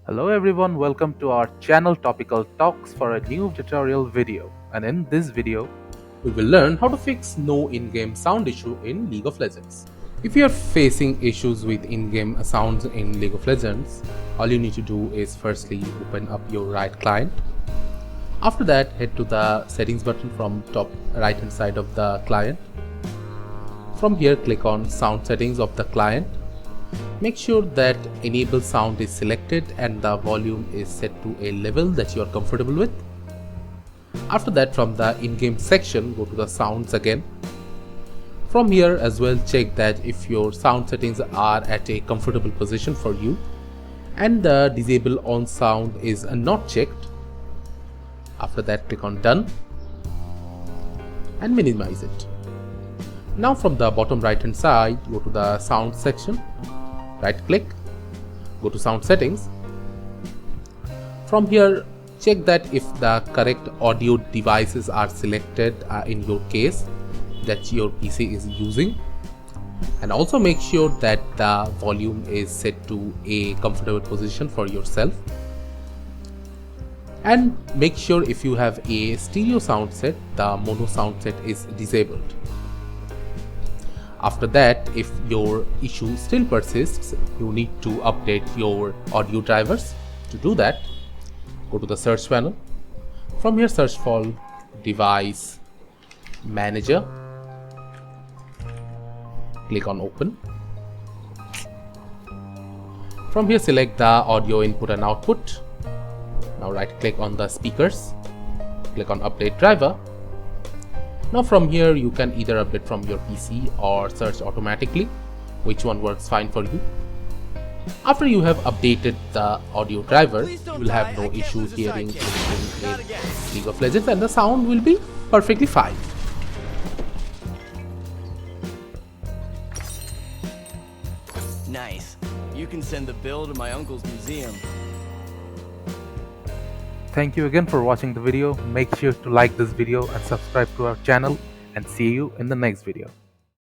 Hello everyone, welcome to our channel Topical Talks for a new tutorial video. And in this video, we will learn how to fix no in-game sound issue in League of Legends. If you are facing issues with in-game sounds in League of Legends, all you need to do is firstly open up your Riot client. After that, head to the settings button from top right hand side of the client. From here, click on sound settings of the client. Make sure that enable sound is selected and the volume is set to a level that you are comfortable with. After that, from the in-game section, go to the sounds again. From here as well, check that if your sound settings are at a comfortable position for you and the disable on sound is not checked. After that, click on done and minimize it. Now from the bottom right hand side, go to the sound section. Right click, go to sound settings. From here, check that if the correct audio devices are selected in your case that your PC is using, and also make sure that the volume is set to a comfortable position for yourself, and make sure if you have a stereo sound set, the mono sound set is disabled. After that, if your issue still persists, you need to update your audio drivers. To do that, go to the search panel. From here, search for device manager. Click on open. From here, select the audio input and output. Now right click on the speakers. Click on update driver. Now from here, you can either update from your PC or search automatically, which one works fine for you. After you have updated the audio driver, you will have no issues hearing anything in League of Legends and the sound will be perfectly fine. Nice. You can send the bill to my uncle's museum. Thank you again for watching the video. Make sure to like this video and subscribe to our channel, and see you in the next video.